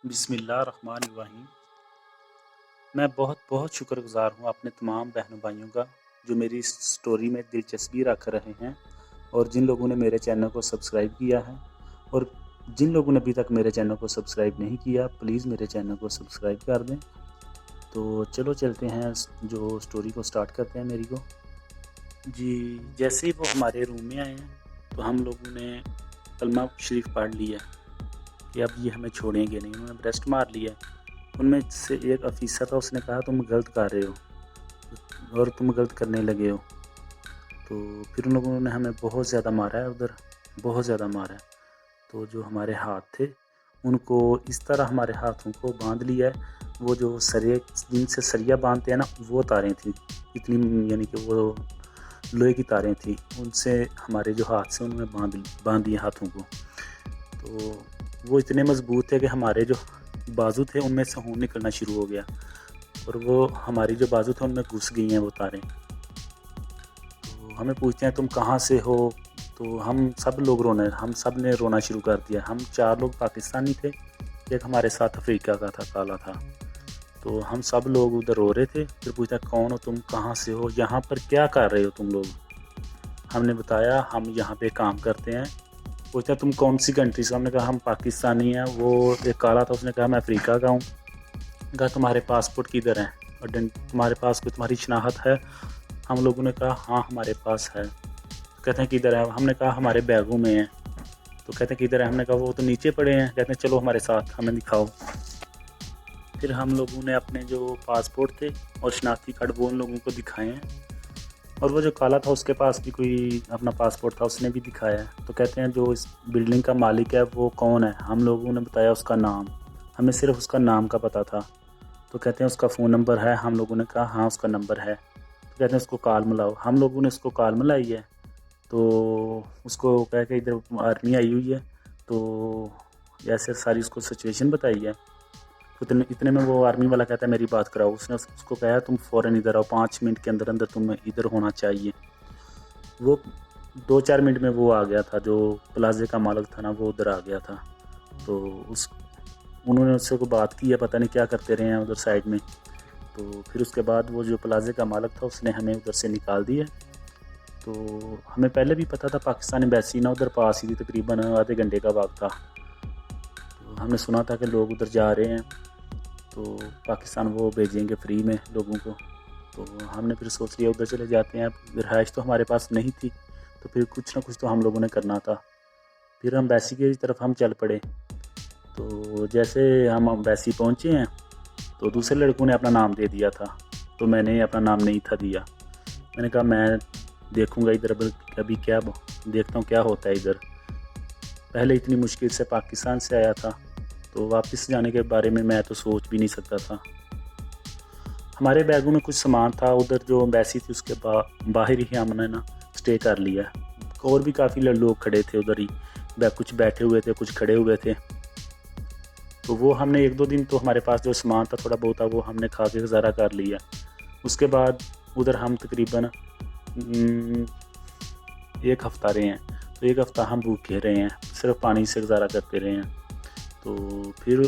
بسم اللہ الرحمن الرحیم۔ میں بہت شکر گزار ہوں اپنے تمام بہنوں بھائیوں کا جو میری اس سٹوری میں دلچسپی رکھ رہے ہیں، اور جن لوگوں نے میرے چینل کو سبسکرائب کیا ہے، اور جن لوگوں نے ابھی تک میرے چینل کو سبسکرائب نہیں کیا پلیز میرے چینل کو سبسکرائب کر دیں۔ تو چلو چلتے ہیں، جو سٹوری کو سٹارٹ کرتے ہیں میری کو۔ جی، جیسے ہی وہ ہمارے روم میں آئے ہیں تو ہم لوگوں نے کلمہ شریف پڑھ لیا کہ اب یہ ہمیں چھوڑیں گے نہیں، انہوں نے بریسٹ مار لیا۔ ان میں سے ایک افیسر تھا، اس نے کہا تم غلط کر رہے ہو اور تم غلط کرنے لگے ہو۔ تو پھر ان لوگوں نے ہمیں بہت زیادہ مارا ہے، ادھر بہت زیادہ مارا ہے۔ تو جو ہمارے ہاتھ تھے ان کو اس طرح ہمارے ہاتھوں کو باندھ لیا ہے، وہ جو سرے جن سے سریا باندھتے ہیں نا وہ تاریں تھیں اتنی، یعنی کہ وہ لوہے کی تاریں تھیں، ان سے ہمارے جو ہاتھ سے ان میں باندھ دیے ہاتھوں کو۔ تو وہ اتنے مضبوط تھے کہ ہمارے جو بازو تھے ان میں سے خون نکلنا شروع ہو گیا، اور وہ ہماری جو بازو تھے ان میں گھس گئی ہیں وہ تاریں۔ تو ہمیں پوچھتے ہیں تم کہاں سے ہو؟ تو ہم سب نے رونا شروع کر دیا۔ ہم 4 لوگ پاکستانی تھے، ایک ہمارے ساتھ افریقہ کا تھا، کالا تھا۔ تو ہم سب لوگ ادھر رو رہے تھے۔ پھر پوچھتا کون ہو تم، کہاں سے ہو، یہاں پر کیا کر رہے ہو تم لوگ؟ ہم نے بتایا ہم یہاں پہ کام کرتے ہیں۔ پوچھتا تم کون سی کنٹری سے؟ ہم نے کہا ہم پاکستانی ہیں۔ وہ ایک کالا تھا، اس نے کہا میں افریقہ کا ہوں۔ کہا تمہارے پاسپورٹ کدھر ہیں اور تمہارے پاس کوئی تمہاری شناخت ہے؟ ہم لوگوں نے کہا ہاں ہمارے پاس ہے۔ کہتے ہیں کدھر ہے؟ ہم نے کہا ہمارے بیگوں میں ہیں۔ تو کہتے ہیں کدھر ہے؟ ہم نے کہا وہ تو نیچے پڑے ہیں۔ کہتے ہیں چلو ہمارے ساتھ، ہمیں دکھاؤ۔ پھر ہم لوگوں نے اپنے جو پاسپورٹ تھے اور شناختی کارڈ وہ ان لوگوں کو دکھائے ہیں، اور وہ جو کالا تھا اس کے پاس بھی کوئی اپنا پاسپورٹ تھا، اس نے بھی دکھایا ہے۔ تو کہتے ہیں جو اس بلڈنگ کا مالک ہے وہ کون ہے؟ ہم لوگوں نے بتایا اس کا نام، ہمیں صرف اس کا نام کا پتہ تھا۔ تو کہتے ہیں اس کا فون نمبر ہے؟ ہم لوگوں نے کہا ہاں اس کا نمبر ہے۔ تو کہتے ہیں اس کو کال ملاؤ۔ ہم لوگوں نے اس کو کال ملائی ہے، تو اس کو کہا کہ ادھر آرمی آئی ہوئی ہے، تو ایسے ساری اس کو سچویشن بتائی ہے۔ اتنے میں وہ آرمی والا کہتا ہے میری بات کراؤ۔ اس نے اس کو کہا تم فوراً ادھر آؤ، 5 منٹ کے اندر اندر تم ادھر ہونا چاہیے۔ وہ 2-4 منٹ میں وہ آ گیا تھا، جو پلازے کا مالک تھا نا وہ ادھر آ گیا تھا۔ تو انہوں نے اس سے کو بات کی ہے، پتہ نہیں کیا کرتے رہے ہیں ادھر سائڈ میں۔ تو پھر اس کے بعد وہ جو پلازے کا مالک تھا اس نے ہمیں ادھر سے نکال دیا۔ تو ہمیں پہلے بھی پتہ تھا پاکستان ایمبیسی نا ادھر پاس ہی تھی، تقریباً آدھے گھنٹے کا وقت تھا۔ تو ہم نے سنا تھا کہ لوگ ادھر جا رہے ہیں، تو پاکستان وہ بھیجیں گے فری میں لوگوں کو۔ تو ہم نے پھر سوچ لیا ادھر چلے جاتے ہیں۔ اب رہائش تو ہمارے پاس نہیں تھی، تو پھر کچھ نہ کچھ تو ہم لوگوں نے کرنا تھا۔ پھر ہم ایمبیسی کی طرف ہم چل پڑے۔ تو جیسے ہم ایمبیسی پہنچے ہیں تو دوسرے لڑکوں نے اپنا نام دے دیا تھا، تو میں نے اپنا نام نہیں تھا دیا۔ میں نے کہا میں دیکھوں گا ادھر، ابھی کیا دیکھتا ہوں کیا ہوتا ہے ادھر۔ پہلے اتنی مشکل سے پاکستان سے آیا تھا، تو واپس جانے کے بارے میں تو سوچ بھی نہیں سکتا تھا۔ ہمارے بیگوں میں کچھ سامان تھا، ادھر جو ایمبیسی تھی اس کے باہر ہی ہم نے نا اسٹے کر لیا۔ اور بھی کافی لوگ کھڑے تھے ادھر ہی، کچھ بیٹھے ہوئے تھے، کچھ کھڑے ہوئے تھے۔ تو وہ ہم نے 1-2 دن تو ہمارے پاس جو سامان تھا تھوڑا بہت وہ ہم نے کھا کے گزارا کر لیا۔ اس کے بعد ادھر ہم تقریباً 1 ہفتہ رہے ہیں۔ تو 1 ہفتہ ہم بھوکے رہے ہیں، صرف پانی سے گزارا کرتے رہے ہیں۔ تو پھر